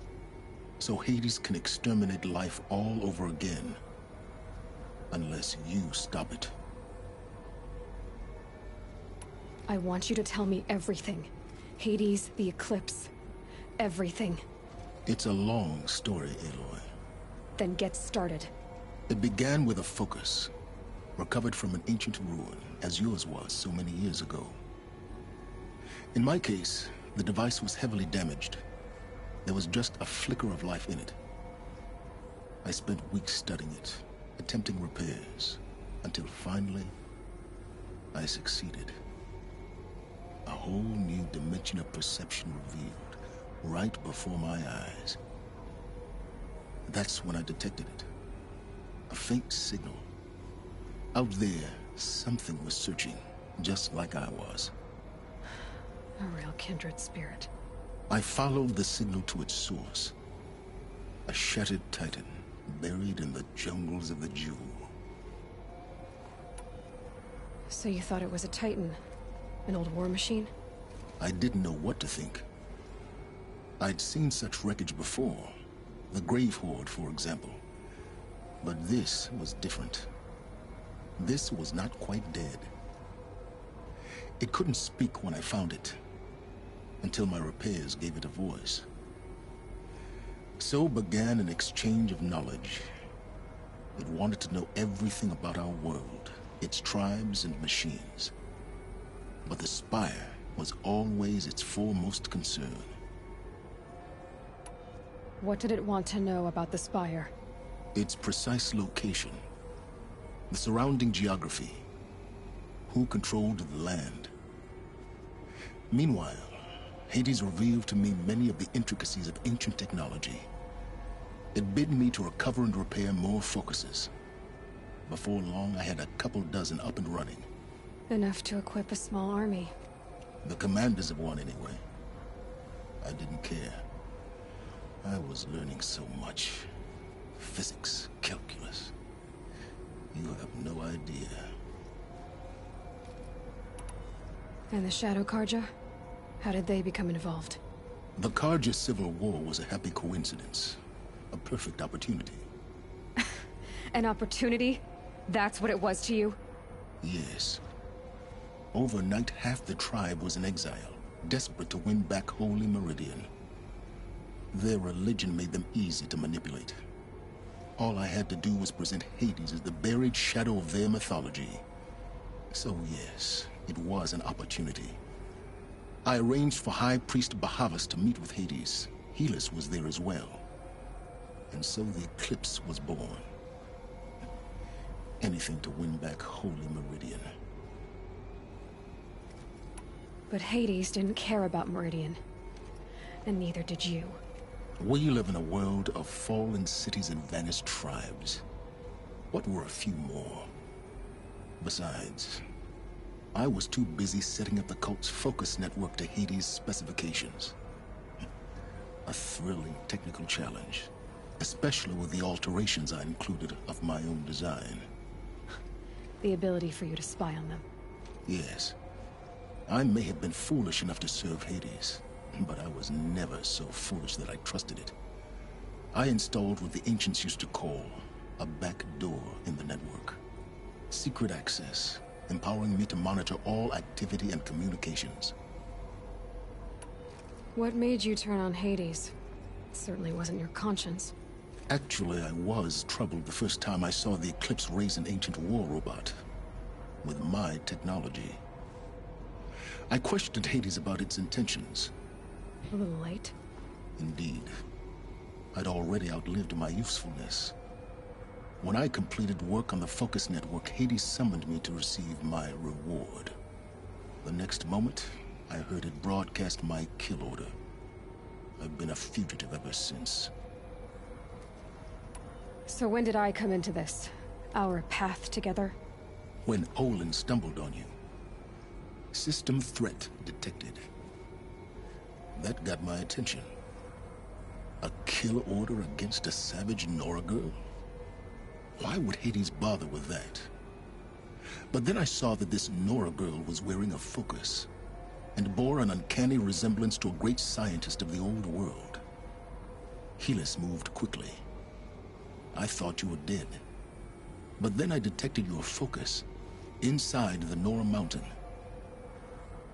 So Hades can exterminate life all over again. Unless you stop it. I want you to tell me everything. Hades, the Eclipse. Everything. It's a long story, Aloy. Then get started. It began with a focus. Recovered from an ancient ruin, as yours was so many years ago. In my case, the device was heavily damaged. There was just a flicker of life in it. I spent weeks studying it, attempting repairs, until finally, I succeeded. A whole new dimension of perception revealed, right before my eyes. That's when I detected it. A faint signal. Out there, something was searching, just like I was. A real kindred spirit. I followed the signal to its source. A shattered titan, buried in the jungles of the Jewel. So you thought it was a titan? An old war machine? I didn't know what to think. I'd seen such wreckage before. The Grave Horde, for example. But this was different. This was not quite dead. It couldn't speak when I found it, until my repairs gave it a voice. So began an exchange of knowledge. It wanted to know everything about our world, its tribes and machines. But the Spire was always its foremost concern. What did it want to know about the Spire? Its precise location, the surrounding geography, who controlled the land. Meanwhile, Hades revealed to me many of the intricacies of ancient technology. It bid me to recover and repair more focuses. Before long, I had a couple dozen up and running. Enough to equip a small army. The commanders of one, anyway. I didn't care. I was learning so much. Physics, calculus. You have no idea. And the Shadow Carja? How did they become involved? The Carja Civil War was a happy coincidence. A perfect opportunity. An opportunity? That's what it was to you? Yes. Overnight, half the tribe was in exile, desperate to win back Holy Meridian. Their religion made them easy to manipulate. All I had to do was present Hades as the buried shadow of their mythology. So yes, it was an opportunity. I arranged for High Priest Bahavas to meet with Hades. Helis was there as well. And so the Eclipse was born. Anything to win back Holy Meridian. But Hades didn't care about Meridian. And neither did you. We live in a world of fallen cities and vanished tribes. What were a few more? Besides, I was too busy setting up the cult's focus network to Hades' specifications. A thrilling technical challenge, especially with the alterations I included of my own design. The ability for you to spy on them. Yes. I may have been foolish enough to serve Hades, but I was never so foolish that I trusted it. I installed what the ancients used to call a back door in the network. Secret access, empowering me to monitor all activity and communications. What made you turn on Hades? It certainly wasn't your conscience. Actually, I was troubled the first time I saw the Eclipse raise an ancient war robot. With my technology. I questioned Hades about its intentions. A little late. Indeed. I'd already outlived my usefulness. When I completed work on the Focus Network, Hades summoned me to receive my reward. The next moment, I heard it broadcast my kill order. I've been a fugitive ever since. So when did I come into this? Our path together? When Olin stumbled on you. System threat detected. That got my attention. A kill order against a savage Nora girl? Why would Hades bother with that? But then I saw that this Nora girl was wearing a focus, and bore an uncanny resemblance to a great scientist of the old world. Helis moved quickly. I thought you were dead. But then I detected your focus inside the Nora mountain.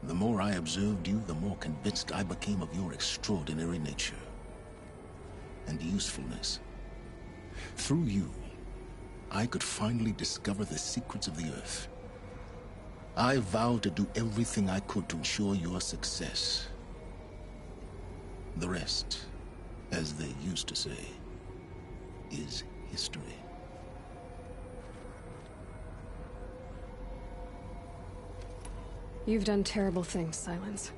The more I observed you, the more convinced I became of your extraordinary nature and usefulness. Through you, I could finally discover the secrets of the Earth. I vowed to do everything I could to ensure your success. The rest, as they used to say, is history. You've done terrible things, Silence.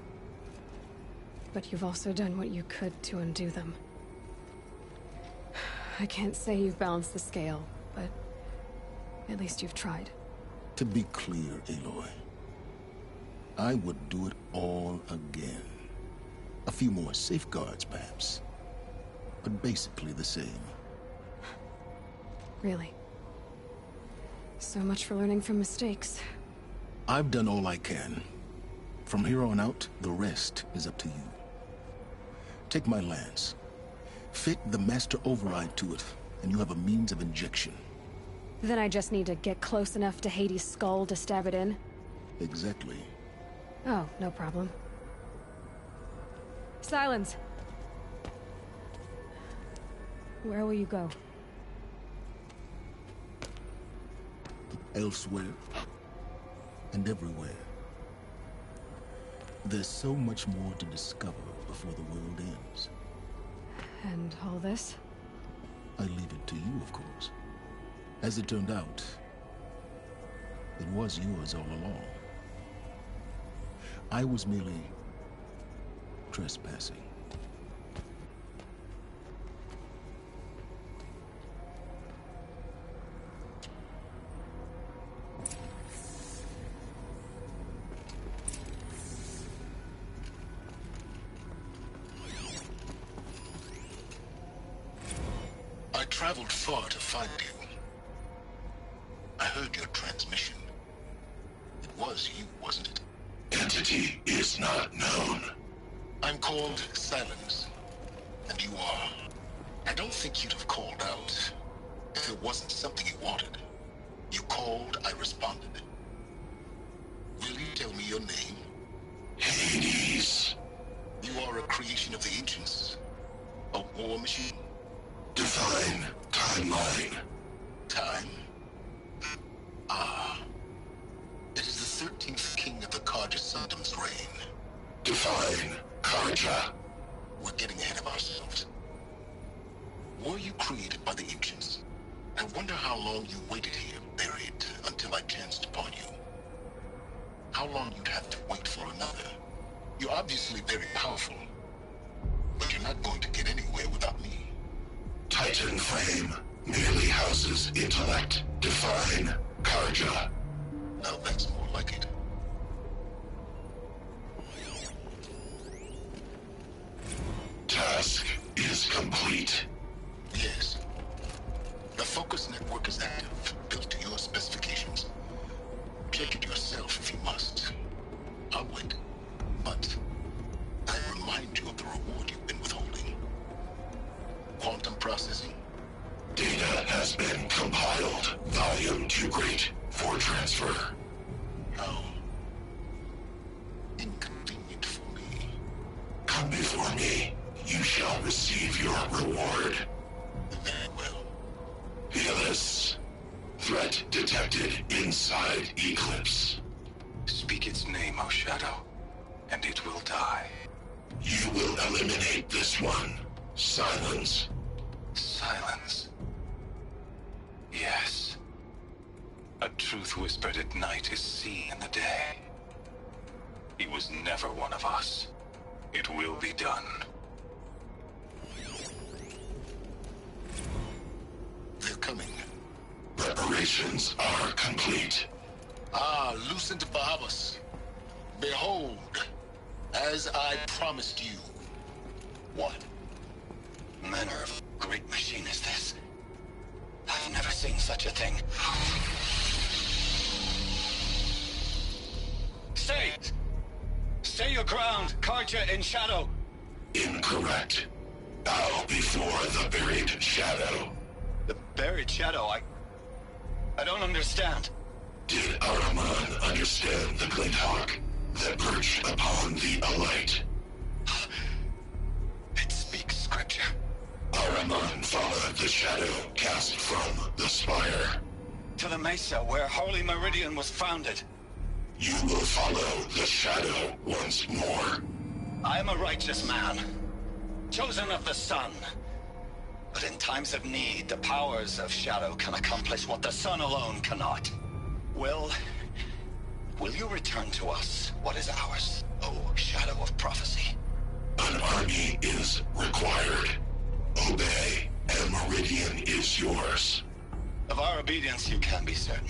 But you've also done what you could to undo them. I can't say you've balanced the scale, but at least you've tried. To be clear, Aloy, I would do it all again. A few more safeguards, perhaps, but basically the same. Really? So much for learning from mistakes. I've done all I can. From here on out, the rest is up to you. Take my lance. Fit the Master Override to it, and you have a means of injection. Then I just need to get close enough to Hades' skull to stab it in? Exactly. Oh, no problem. Silence! Where will you go? Elsewhere. And everywhere. There's so much more to discover before the world ends. And all this? I leave it to you, of course. As it turned out, it was yours all along. I was merely trespassing. I traveled far to find you. I heard your transmission. It was you, wasn't it? Entity is not known. I'm called Silence, and you are. I don't think you'd have called out if it wasn't something you wanted. You called, I responded. Will you tell me your name? Hades. You are a creation of the ancients. A war machine. Define timeline. Time? Ah. It is the 13th king of the Carja Sanctum's reign. Define Carja. We're getting ahead of ourselves. Were you created by the ancients? I wonder how long you waited here, buried, until I chanced upon you. How long you'd have to wait for another. You're obviously very powerful, but you're not going to get anywhere without me. Titan Flame merely houses intellect. Define Carja. Now that's more like it. Task is complete. Yes. The Focus Network is active, built to your specifications. Check it yourself if you must. I'll wait. But I remind you of the reward you've been withholding. Quantum processing. Data has been compiled. Volume too great for transfer. How inconvenient for me. Come before me. You shall receive your reward. Very well. Helis. Threat detected inside Eclipse. Speak its name, O Shadow, and it will die. You will eliminate this one. Silence. Silence. Yes. A truth whispered at night is seen in the day. He was never one of us. It will be done. They're coming. Preparations are complete. Ah, Lucent Bahabas. Behold, as I promised you. What manner of great machine is this? I've never seen such a thing. Stay! Stay your ground, Carja in shadow! Incorrect. Bow before the buried shadow. The buried shadow? I don't understand. Did Araman understand the glint hawk that perched upon the alight? It speaks scripture. Araman followed the shadow cast from the spire. To the mesa where Holy Meridian was founded. You will follow the shadow once more. I am a righteous man, chosen of the sun. But in times of need, the powers of shadow can accomplish what the sun alone cannot. Will you return to us what is ours, O Shadow of Prophecy? An army is required. Obey, and Meridian is yours. Of our obedience you can be certain.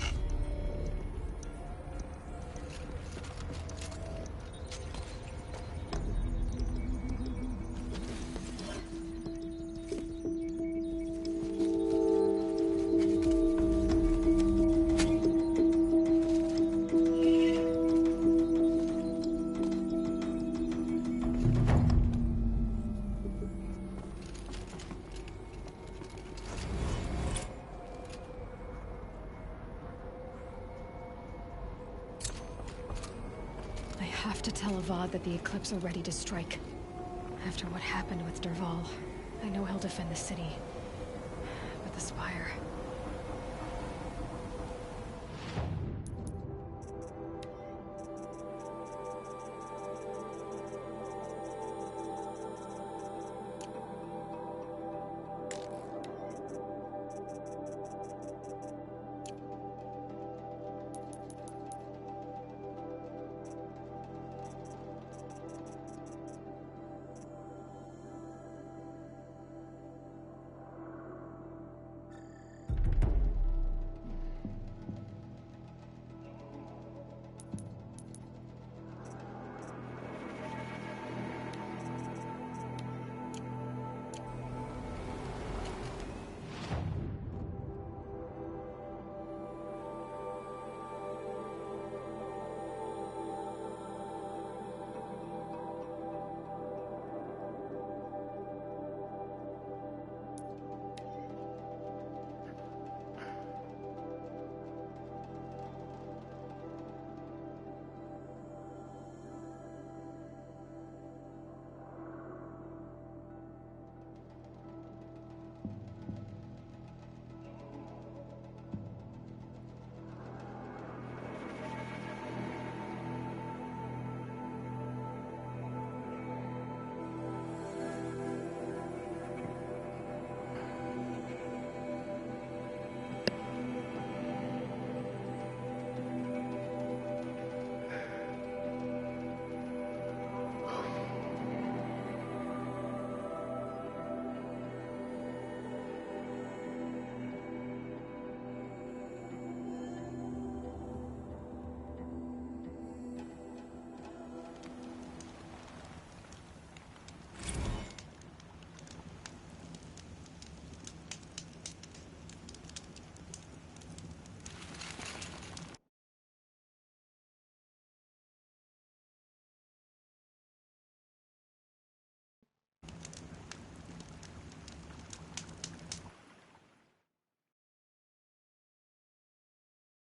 I have to tell Avad that the Eclipse are ready to strike. After what happened with Dervahl, I know he'll defend the city. But the Spire...